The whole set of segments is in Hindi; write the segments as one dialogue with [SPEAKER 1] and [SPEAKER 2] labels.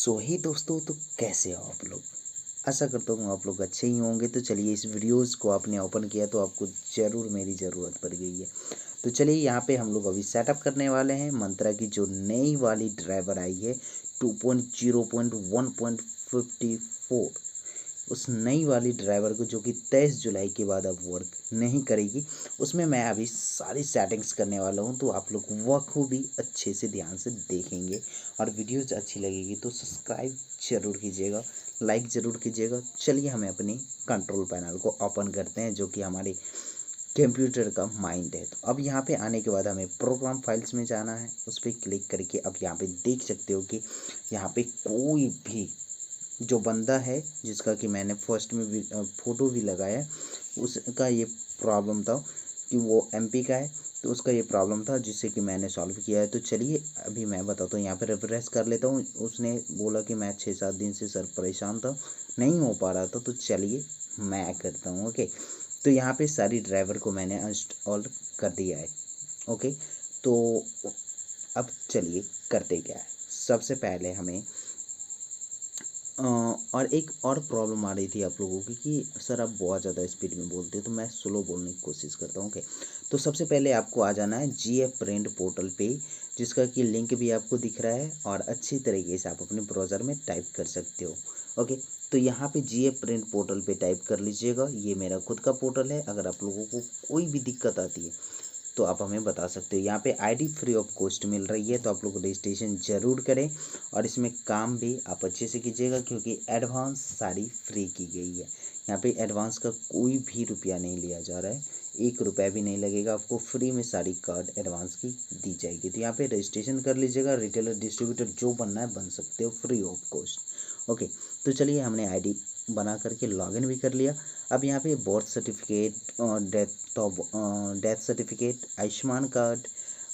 [SPEAKER 1] सो ही दोस्तों, तो कैसे हो आप लोग। आशा करता हूँ आप लोग अच्छे ही होंगे। तो चलिए, इस वीडियोस को आपने ओपन किया तो आपको ज़रूर मेरी ज़रूरत पड़ गई है। तो चलिए, यहाँ पे हम लोग अभी सेटअप करने वाले हैं मंत्रा की जो नई वाली ड्राइवर आई है 2.0.1.54। उस नई वाली ड्राइवर को जो कि 23 जुलाई के बाद अब वर्क नहीं करेगी, उसमें मैं अभी सारी सेटिंग्स करने वाला हूँ। तो आप लोग वह को भी अच्छे से ध्यान से देखेंगे और वीडियोज़ अच्छी लगेगी तो सब्सक्राइब ज़रूर कीजिएगा, लाइक ज़रूर कीजिएगा। चलिए, हमें अपनी कंट्रोल पैनल को ओपन करते हैं जो कि हमारे कंप्यूटर का माइंड है। तो अब यहाँ पे आने के बाद हमें प्रोग्राम फाइल्स में जाना है, उस पर क्लिक करके अब यहाँ पे देख सकते हो कि यहाँ पे कोई भी जो बंदा है जिसका कि मैंने फर्स्ट में फ़ोटो भी लगाया, उसका ये प्रॉब्लम था कि वो एमपी का है। तो उसका ये प्रॉब्लम था जिससे कि मैंने सॉल्व किया है। तो चलिए, अभी मैं बताता हूँ, यहाँ पे रिफ्रेश कर लेता हूँ। उसने बोला कि मैं 6-7 दिन से सर परेशान था, नहीं हो पा रहा था। तो चलिए मैं करता हूँ। ओके, तो यहाँ पे सारी ड्राइवर को मैंने इंस्टॉल कर दिया है। ओके, तो अब चलिए करते क्या है। सबसे पहले हमें और एक और प्रॉब्लम आ रही थी आप लोगों की कि सर आप बहुत ज़्यादा स्पीड में बोलते हो, तो मैं स्लो बोलने की कोशिश करता हूँ। ओके, तो सबसे पहले आपको आ जाना है जीएफ प्रिंट पोर्टल पे, जिसका कि लिंक भी आपको दिख रहा है और अच्छी तरीके से आप अपने ब्राउज़र में टाइप कर सकते हो। ओके, तो यहाँ पे जीएफ प्रिंट पोर्टल पे टाइप कर लीजिएगा। ये मेरा खुद का पोर्टल है। अगर आप लोगों को कोई भी दिक्कत आती है तो आप हमें बता सकते हो। यहाँ पे आईडी फ्री ऑफ कॉस्ट मिल रही है, तो आप लोग रजिस्ट्रेशन ज़रूर करें और इसमें काम भी आप अच्छे से कीजिएगा क्योंकि एडवांस सारी फ्री की गई है। यहाँ पे एडवांस का कोई भी रुपया नहीं लिया जा रहा है, 1 रुपया भी नहीं लगेगा आपको। फ्री में सारी कार्ड एडवांस की दी जाएगी। तो यहाँ पे रजिस्ट्रेशन कर लीजिएगा। रिटेलर डिस्ट्रीब्यूटर जो बनना है बन सकते हो फ्री ऑफ कॉस्ट। ओके, तो चलिए, हमने आईडी बना करके लॉगिन भी कर लिया। अब यहाँ पे birth certificate, death certificate, Ayushman card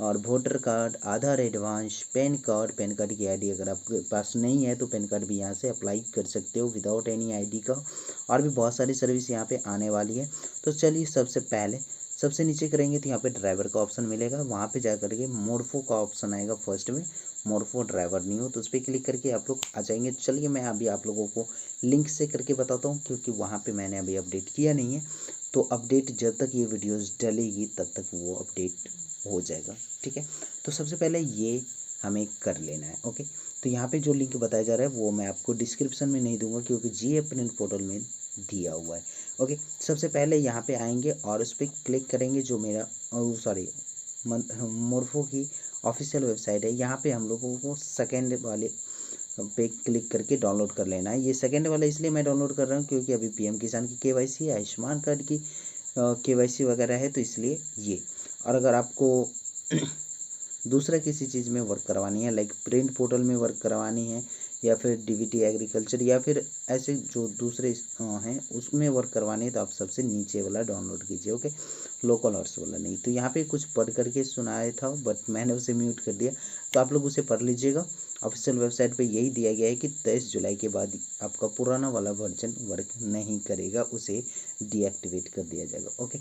[SPEAKER 1] और वोटर कार्ड, आधार एडवांस, पैन कार्ड की आईडी अगर आपके पास नहीं है तो पैन कार्ड भी यहाँ से अप्लाई कर सकते हो विदाउट एनी आईडी का। और भी बहुत सारी सर्विस यहाँ पे आने वाली है। तो चलिए, सबसे पहले सबसे नीचे करेंगे तो यहाँ पे ड्राइवर का ऑप्शन मिलेगा। वहाँ पे जा करके मोरफो का ऑप्शन आएगा फर्स्ट में, मोरफो ड्राइवर नहीं हो तो उस पर क्लिक करके आप लोग आ जाएंगे। चलिए, मैं अभी आप लोगों को लिंक से करके बताता हूँ क्योंकि वहाँ पे मैंने अभी अपडेट किया नहीं है। तो अपडेट जब तक ये वीडियोस डलेगी तब तक वो अपडेट हो जाएगा। ठीक है, तो सबसे पहले ये हमें कर लेना है। ओके, तो यहाँ पे जो लिंक बताया जा रहा है वो मैं आपको डिस्क्रिप्शन में नहीं दूंगा क्योंकि जीएफ प्रिंट पोर्टल में दिया हुआ है। ओके, सबसे पहले यहाँ पे आएंगे और उस पर क्लिक करेंगे जो मेरा सॉरी मोरफो की ऑफिशियल वेबसाइट है। यहाँ पे हम लोगों को सेकेंड वाले पे क्लिक करके डाउनलोड कर लेना है। ये सेकेंड वाला इसलिए मैं डाउनलोड कर रहा हूँ क्योंकि अभी पीएम किसान की केवाईसी, आयुष्मान कार्ड की केवाईसी वगैरह है, तो इसलिए ये। और अगर आपको दूसरा किसी चीज़ में वर्क करवानी है, लाइक प्रिंट पोर्टल में वर्क करवानी है या फिर डीबीटी एग्रीकल्चर या फिर ऐसे जो दूसरे हैं उसमें वर्क करवानी है, तो आप सबसे नीचे वाला डाउनलोड कीजिए। ओके, लोकल हॉर्स वाला नहीं। तो यहाँ पे कुछ पढ़ करके सुनाया था बट मैंने उसे म्यूट कर दिया, तो आप लोग उसे पढ़ लीजिएगा। ऑफिशियल वेबसाइट पे यही दिया गया है कि 23 जुलाई के बाद आपका पुराना वाला वर्जन वर्क नहीं करेगा, उसे डीएक्टिवेट कर दिया जाएगा। ओके,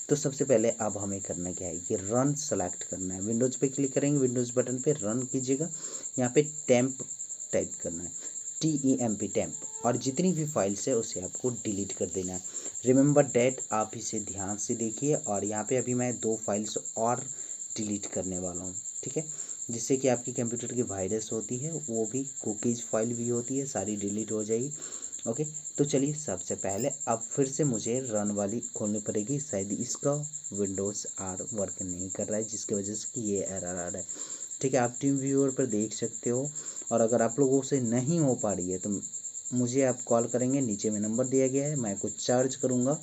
[SPEAKER 1] तो सबसे पहले अब हमें करना क्या है कि रन सेलेक्ट करना है। विंडोज़ पे क्लिक करेंगे, विंडोज़ बटन पे रन कीजिएगा। यहाँ पे टेम्प टाइप करना है, TEMP टेम्प, और जितनी भी फाइल्स है उसे आपको डिलीट कर देना है। रिमेंबर डेट आप इसे ध्यान से देखिए। और यहाँ पे अभी मैं 2 फाइल्स और डिलीट करने वाला हूँ। ठीक है, जिससे कि आपकी कंप्यूटर की वायरस होती है वो भी, कुकीज़ फाइल भी होती है, सारी डिलीट हो जाएगी। ओके, तो चलिए, सबसे पहले अब फिर से मुझे रन वाली खोलनी पड़ेगी। शायद इसका विंडोज़ आर वर्क नहीं कर रहा है जिसकी वजह से कि ये एरर आ रहा है। ठीक है, आप टीम व्यूअर पर देख सकते हो। और अगर आप लोगों से नहीं हो पा रही है तो मुझे आप कॉल करेंगे, नीचे में नंबर दिया गया है। मैं कुछ चार्ज करूँगा,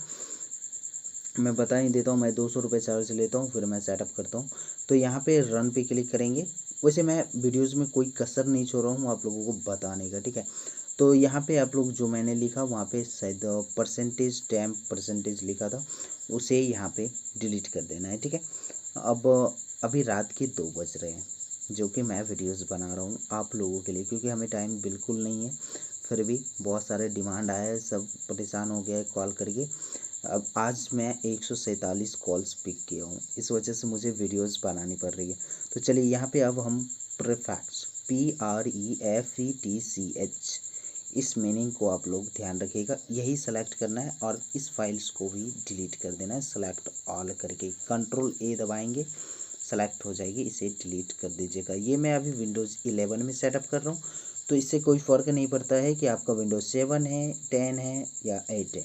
[SPEAKER 1] मैं बता ही देता हूँ, मैं 200 रुपये चार्ज लेता हूँ, फिर मैं सेटअप करता हूँ। तो यहाँ पे रन पे क्लिक करेंगे। वैसे मैं वीडियोज़ में कोई कसर नहीं छोड़ रहा हूँ आप लोगों को बताने का। ठीक है, तो यहाँ पे आप लोग जो मैंने लिखा वहाँ पे शायद परसेंटेज टेम्प परसेंटेज लिखा था, उसे यहाँ पे डिलीट कर देना है। ठीक है, अब अभी रात के 2 बज रहे हैं जो कि मैं वीडियोस बना रहा हूँ आप लोगों के लिए क्योंकि हमें टाइम बिल्कुल नहीं है। फिर भी बहुत सारे डिमांड आया है, सब परेशान हो गया है कॉल करके। अब आज मैं 147 कॉल्स पिक किया हूँ, इस वजह से मुझे वीडियोस बनानी पड़ रही है। तो चलिए, यहाँ पे अब हम प्रीफैक्ट्स PREFETCH, इस मीनिंग को आप लोग ध्यान रखिएगा, यही सेलेक्ट करना है और इस फाइल्स को भी डिलीट कर देना है सेलेक्ट ऑल करके। कंट्रोल ए दबाएंगे, सेलेक्ट हो जाएगी, इसे डिलीट कर दीजिएगा। ये मैं अभी विंडोज़ 11 में सेटअप कर रहा हूँ, तो इससे कोई फ़र्क नहीं पड़ता है कि आपका विंडोज़ 7 है, 10 है या 8 है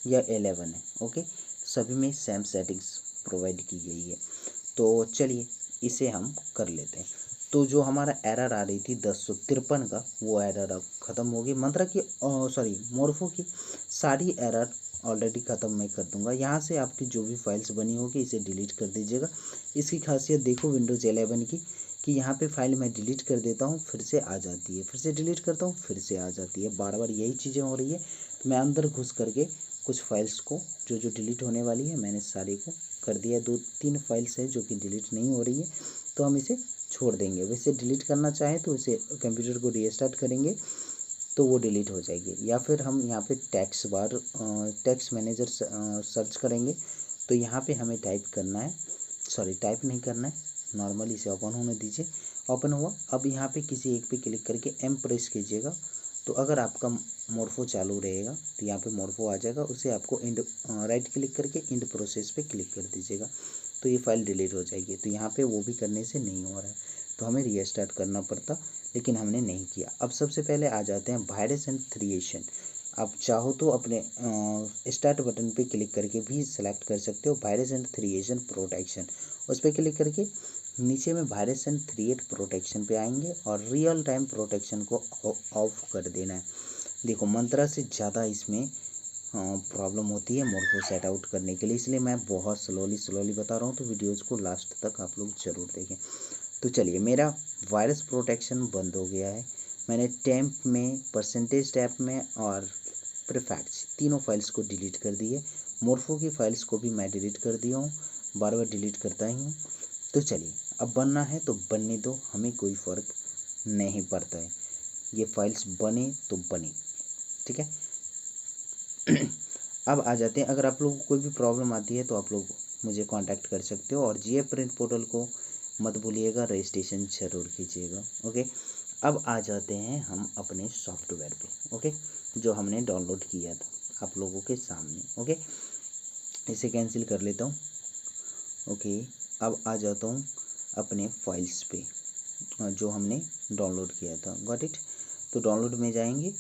[SPEAKER 1] या 11 है। ओके, सभी में सेम सेटिंग्स प्रोवाइड की गई है। तो चलिए इसे हम कर लेते हैं। तो जो हमारा एरर आ रही थी 1053 का, वो एरर अब ख़त्म हो गई। मंत्रा की मोर्फो की सारी एरर ऑलरेडी ख़त्म मैं कर दूंगा। यहाँ से आपकी जो भी फाइल्स बनी होगी इसे डिलीट कर दीजिएगा। इसकी खासियत देखो विंडोज़ 11 की, कि यहाँ पे फाइल मैं डिलीट कर देता हूँ, फिर से आ जाती है, फिर से डिलीट करता हूँ, फिर से आ जाती है, बार बार यही चीज़ें हो रही है। तो मैं अंदर घुस करके कुछ फाइल्स को जो डिलीट होने वाली है मैंने सारे को कर दिया। 2-3 फाइल्स है जो कि डिलीट नहीं हो रही है, तो हम इसे छोड़ देंगे। वैसे डिलीट करना चाहें तो इसे कंप्यूटर को रीस्टार्ट करेंगे तो वो डिलीट हो जाएगी, या फिर हम यहाँ पे टेक्स्ट मैनेजर सर्च करेंगे। तो यहाँ पे हमें टाइप करना है, टाइप नहीं करना है, नॉर्मली इसे ओपन होने दीजिए। ओपन हुआ, अब यहाँ पे किसी एक पे क्लिक करके एम प्रेस कीजिएगा। तो अगर आपका मोर्फो चालू रहेगा तो यहाँ पे मोर्फो आ जाएगा, उसे आपको राइट क्लिक करके इंड प्रोसेस पे क्लिक कर दीजिएगा, तो ये फाइल डिलीट हो जाएगी। तो यहाँ पे वो भी करने से नहीं हो रहा है, तो हमें रीस्टार्ट करना पड़ता, लेकिन हमने नहीं किया। अब सबसे पहले आ जाते हैं वायरस एंड क्रिएशन। आप चाहो तो अपने स्टार्ट बटन पे क्लिक करके भी सिलेक्ट कर सकते हो वायरस एंड क्रिएशन प्रोटेक्शन। उस पर क्लिक करके नीचे में वायरस एंड क्रिएट प्रोटेक्शन पे आएंगे और रियल टाइम प्रोटेक्शन को ऑफ कर देना है। देखो मंत्रा से ज़्यादा इसमें प्रॉब्लम होती है मोर्फो सेट आउट करने के लिए, इसलिए मैं बहुत स्लोली बता रहा हूँ, तो वीडियोज़ को लास्ट तक आप लोग ज़रूर देखें। तो चलिए, मेरा वायरस प्रोटेक्शन बंद हो गया है। मैंने टेम्प में, परसेंटेज टैप में और प्रीफैक्ट्स तीनों फाइल्स को डिलीट कर दिए। मोर्फो की फाइल्स को भी मैं डिलीट कर दिया हूँ, बार बार डिलीट करता ही हूँ। तो चलिए, अब बनना है तो बनने दो, हमें कोई फ़र्क नहीं पड़ता है, ये फाइल्स बने तो बने, ठीक है। अब आ जाते हैं, अगर आप लोगों को कोई भी प्रॉब्लम आती है तो आप लोग मुझे कांटेक्ट कर सकते हो, और जीएफ प्रिंट पोर्टल को मत भूलिएगा, रजिस्ट्रेशन जरूर कीजिएगा। ओके, अब आ जाते हैं हम अपने सॉफ्टवेयर पे, ओके, जो हमने डाउनलोड किया था आप लोगों के सामने। ओके, इसे कैंसिल कर लेता हूँ। ओके, अब आ जाता हूँ अपने फाइल्स पे जो हमने डाउनलोड किया था। Got it. तो डाउनलोड में जाएंगे,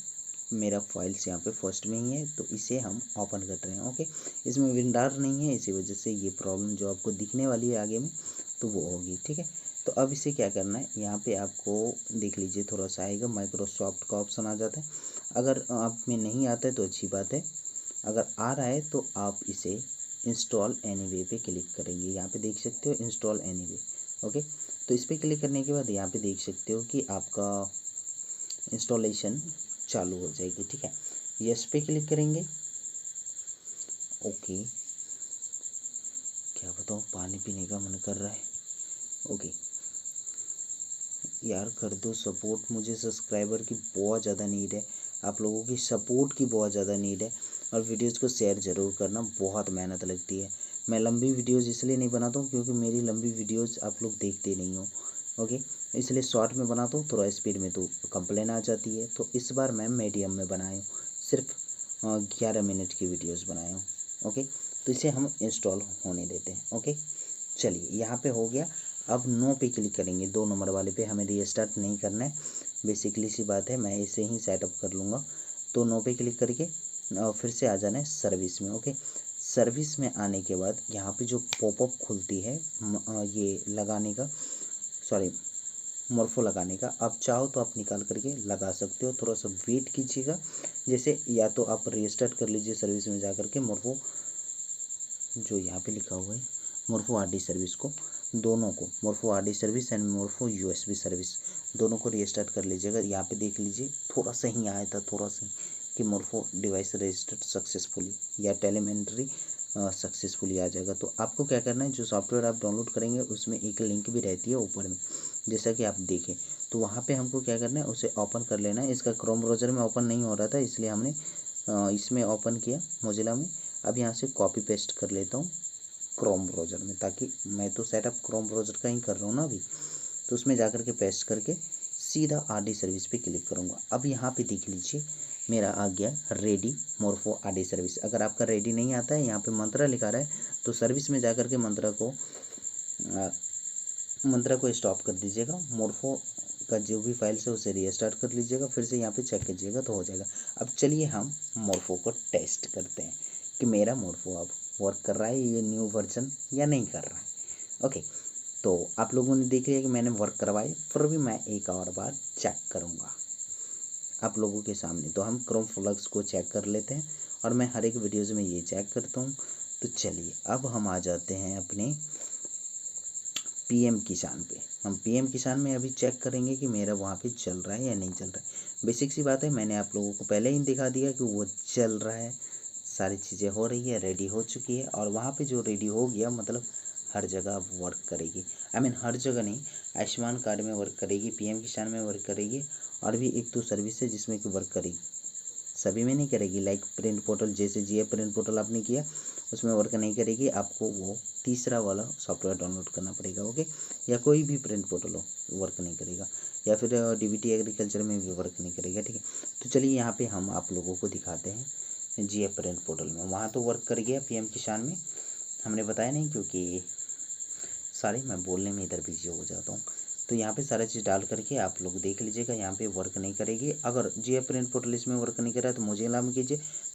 [SPEAKER 1] मेरा फाइल्स यहाँ पे फर्स्ट में ही है, तो इसे हम ओपन कर रहे हैं। ओके, इसमें विंडोर नहीं है, इसी वजह से ये प्रॉब्लम जो आपको दिखने वाली है आगे में तो वो होगी, ठीक है। तो अब इसे क्या करना है, यहाँ पे आपको देख लीजिए थोड़ा सा आएगा, माइक्रोसॉफ्ट का ऑप्शन आ जाता है। अगर आप में नहीं आता है तो अच्छी बात है, अगर आ रहा है तो आप इसे इंस्टॉल एनीवे पे क्लिक करेंगे। यहाँ पे देख सकते हो इंस्टॉल एनीवे। ओके, तो इस पर क्लिक करने के बाद यहाँ पे देख सकते हो कि आपका इंस्टॉलेशन चालू हो जाएगी, ठीक है। यस पे क्लिक करेंगे। ओके, क्या बताऊँ, पानी पीने का मन कर रहा है। ओके यार, कर दो सपोर्ट, मुझे सब्सक्राइबर की बहुत ज़्यादा नीड है, आप लोगों की सपोर्ट की बहुत ज़्यादा नीड है, और वीडियोज़ को शेयर ज़रूर करना, बहुत मेहनत लगती है। मैं लंबी वीडियोज़ इसलिए नहीं बनाता हूँ क्योंकि मेरी लंबी वीडियोज़ आप लोग देखते नहीं हो। ओके, इसलिए शॉर्ट में बनाता हूँ, थोड़ा स्पीड में तो कंप्लेन आ जाती है। तो इस बार मैं मीडियम में बनाया हूँ, सिर्फ 11 मिनट की वीडियोज़ बनाया हूँ। ओके, तो इसे हम इंस्टॉल होने देते हैं। ओके, चलिए यहाँ पे हो गया। अब नो पे क्लिक करेंगे, 2 नंबर वाले पे, हमें रीस्टार्ट नहीं करना है, बेसिकली सी बात है, मैं इसे ही सेटअप कर लूँगा। तो नो पे क्लिक करके फिर से आ जाना है सर्विस में। ओके, सर्विस में आने के बाद यहाँ पे जो पॉपअप खुलती है ये लगाने का, मोर्फो लगाने का, आप चाहो तो आप निकाल करके लगा सकते हो, थोड़ा सा वेट कीजिएगा। जैसे या तो आप रीस्टार्ट कर लीजिए सर्विस में जा करके, मोर्फो जो यहाँ पे लिखा हुआ है मोर्फो आरडी सर्विस को, दोनों को, मोर्फो RD service and मोर्फो USB service, दोनों को रीस्टार्ट कर लीजिएगा। यहाँ पे देख लीजिए थोड़ा सा ही आया था, थोड़ा सा ही, कि मोर्फो डिवाइस रजिस्टर्ड सक्सेसफुली या टेलीमेंट्री सक्सेसफुली आ जाएगा। तो आपको क्या करना है, जो सॉफ्टवेयर आप डाउनलोड करेंगे उसमें एक लिंक भी रहती है ऊपर में, जैसा कि आप देखें। तो वहाँ पे हमको क्या करना है, उसे ओपन कर लेना है। इसका क्रोम ब्राउज़र में ओपन नहीं हो रहा था, इसलिए हमने इसमें ओपन किया, मोजिला में। अब यहाँ से कॉपी पेस्ट कर लेता हूँ क्रोम ब्राउज़र में, ताकि मैं तो सेटअप क्रोम ब्राउज़र का ही कर रहा हूँ ना अभी, तो उसमें जा कर के पेस्ट करके सीधा आरडी सर्विस पे क्लिक करूँगा। अब यहाँ पे देख लीजिए मेरा आ गया रेडी मोरफो आरडी सर्विस। अगर आपका रेडी नहीं आता है, यहाँ पे मंत्रा लिखा रहा है, तो सर्विस में जाकर के मंत्रा को स्टॉप कर दीजिएगा। मोरफो का जो भी फाइल्स है उसे रीस्टार्ट कर लीजिएगा, फिर से यहाँ पे चेक कीजिएगा तो हो जाएगा। अब चलिए हम मोरफो को टेस्ट करते हैं कि मेरा मोरफो अब वर्क कर रहा है, ये न्यू वर्जन या नहीं कर रहा है। ओके, तो आप लोगों ने देख लिया कि मैंने वर्क करवाए, फिर भी मैं एक और बार चेक करूँगा आप लोगों के सामने। तो हम क्रोम फ्लक्स को चेक कर लेते हैं और मैं हर एक वीडियोज़ में ये चेक करता हूँ। तो चलिए अब हम आ जाते हैं अपने पीएम किसान पे। हम पीएम किसान में अभी चेक करेंगे कि मेरा वहाँ पे चल रहा है या नहीं चल रहा है। बेसिक सी बात है, मैंने आप लोगों को पहले ही दिखा दिया कि वो चल रहा है, सारी चीज़ें हो रही है, रेडी हो चुकी है। और वहाँ पे जो रेडी हो गया मतलब हर जगह अब वर्क करेगी। हर जगह नहीं, आयुष्मान कार्ड में वर्क करेगी, पीएम किसान में वर्क करेगी, और भी एक दो सर्विस है जिसमें कि वर्क करेगी, सभी में नहीं करेगी। लाइक प्रिंट पोर्टल, जैसे जीएफ प्रिंट पोर्टल आपने किया उसमें वर्क नहीं करेगी, आपको वो तीसरा वाला सॉफ्टवेयर डाउनलोड करना पड़ेगा। ओके, या कोई भी प्रिंट पोर्टल हो वर्क नहीं करेगा, या फिर डीबीटी एग्रीकल्चर में भी वर्क नहीं करेगा। ठीक है, तो चलिए यहाँ पे हम आप लोगों को दिखाते हैं जीएफ प्रिंट पोर्टल में। वहाँ तो वर्क कर गया, पीएम किसान में हमने बताया नहीं, क्योंकि सारे मैं बोलने में इधर बिजी हो जाता हूँ। तो यहाँ पे सारा चीज़ डाल करके आप लोग देख लीजिएगा, यहाँ पे वर्क नहीं करेगी। अगर जीएफ प्रिंट पोर्टल इसमें वर्क नहीं कर रहा है तो मुझे अलार्म कीजिए।